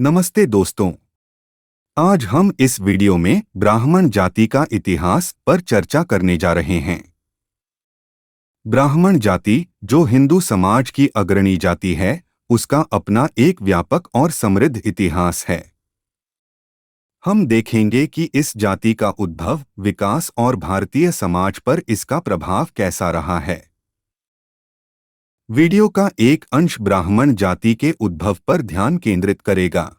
नमस्ते दोस्तों। आज हम इस वीडियो में ब्राह्मण जाति का इतिहास पर चर्चा करने जा रहे हैं। ब्राह्मण जाति, जो हिंदू समाज की अग्रणी जाति है, उसका अपना एक व्यापक और समृद्ध इतिहास है। हम देखेंगे कि इस जाति का उद्भव, विकास और भारतीय समाज पर इसका प्रभाव कैसा रहा है। वीडियो का एक अंश ब्राह्मण जाति के उद्भव पर ध्यान केंद्रित करेगा।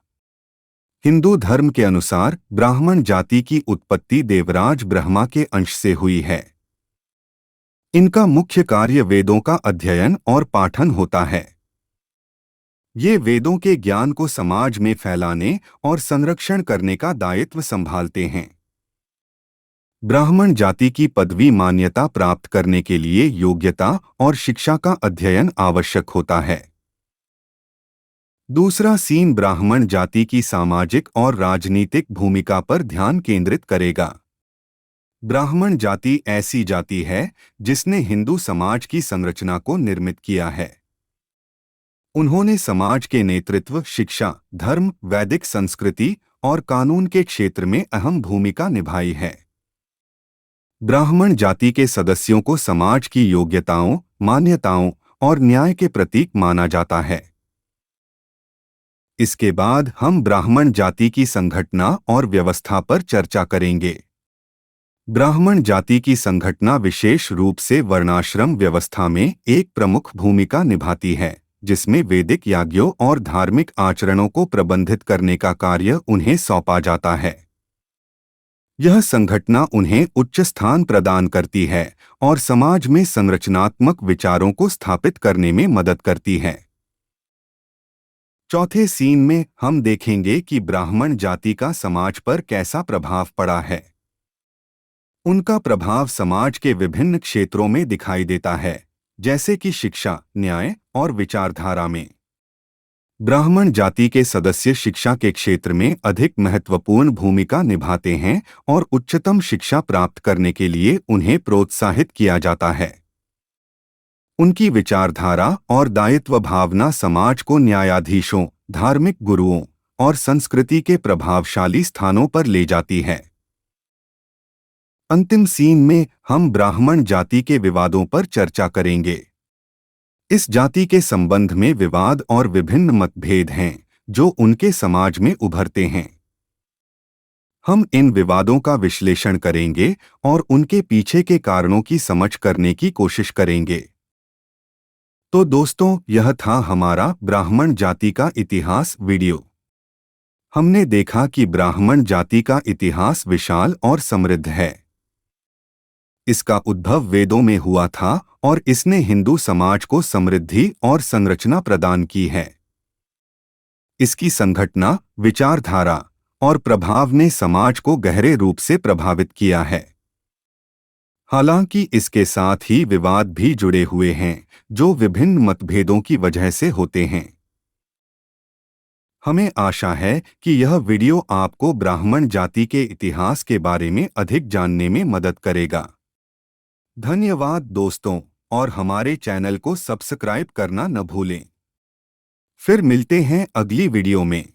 हिंदू धर्म के अनुसार ब्राह्मण जाति की उत्पत्ति देवराज ब्रह्मा के अंश से हुई है। इनका मुख्य कार्य वेदों का अध्ययन और पाठन होता है। ये वेदों के ज्ञान को समाज में फैलाने और संरक्षण करने का दायित्व संभालते हैं। ब्राह्मण जाति की पदवी मान्यता प्राप्त करने के लिए योग्यता और शिक्षा का अध्ययन आवश्यक होता है। दूसरा सीन ब्राह्मण जाति की सामाजिक और राजनीतिक भूमिका पर ध्यान केंद्रित करेगा। ब्राह्मण जाति ऐसी जाति है जिसने हिंदू समाज की संरचना को निर्मित किया है। उन्होंने समाज के नेतृत्व, शिक्षा, धर्म, वैदिक संस्कृति और कानून के क्षेत्र में अहम भूमिका निभाई है। ब्राह्मण जाति के सदस्यों को समाज की योग्यताओं, मान्यताओं और न्याय के प्रतीक माना जाता है। इसके बाद हम ब्राह्मण जाति की संगठना और व्यवस्था पर चर्चा करेंगे। ब्राह्मण जाति की संगठना विशेष रूप से वर्णाश्रम व्यवस्था में एक प्रमुख भूमिका निभाती है, जिसमें वैदिक याज्ञों और धार्मिक आचरणों को प्रबंधित करने का कार्य उन्हें सौंपा जाता है। यह संगठना उन्हें उच्च स्थान प्रदान करती है और समाज में संरचनात्मक विचारों को स्थापित करने में मदद करती है। चौथे सीन में हम देखेंगे कि ब्राह्मण जाति का समाज पर कैसा प्रभाव पड़ा है। उनका प्रभाव समाज के विभिन्न क्षेत्रों में दिखाई देता है, जैसे कि शिक्षा, न्याय और विचारधारा में। ब्राह्मण जाति के सदस्य शिक्षा के क्षेत्र में अधिक महत्वपूर्ण भूमिका निभाते हैं और उच्चतम शिक्षा प्राप्त करने के लिए उन्हें प्रोत्साहित किया जाता है। उनकी विचारधारा और दायित्व भावना समाज को न्यायाधीशों, धार्मिक गुरुओं और संस्कृति के प्रभावशाली स्थानों पर ले जाती है। अंतिम सीन में हम ब्राह्मण जाति के विवादों पर चर्चा करेंगे। इस जाति के संबंध में विवाद और विभिन्न मतभेद हैं, जो उनके समाज में उभरते हैं। हम इन विवादों का विश्लेषण करेंगे और उनके पीछे के कारणों की समझ करने की कोशिश करेंगे। तो दोस्तों, यह था हमारा ब्राह्मण जाति का इतिहास वीडियो। हमने देखा कि ब्राह्मण जाति का इतिहास विशाल और समृद्ध है। इसका उद्भव वेदों में हुआ था और इसने हिंदू समाज को समृद्धि और संरचना प्रदान की है। इसकी संघटना, विचारधारा और प्रभाव ने समाज को गहरे रूप से प्रभावित किया है। हालांकि इसके साथ ही विवाद भी जुड़े हुए हैं, जो विभिन्न मतभेदों की वजह से होते हैं। हमें आशा है कि यह वीडियो आपको ब्राह्मण जाति के इतिहास के बारे में अधिक जानने में मदद करेगा। धन्यवाद दोस्तों, और हमारे चैनल को सब्सक्राइब करना न भूलें। फिर मिलते हैं अगली वीडियो में।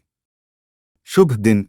शुभ दिन।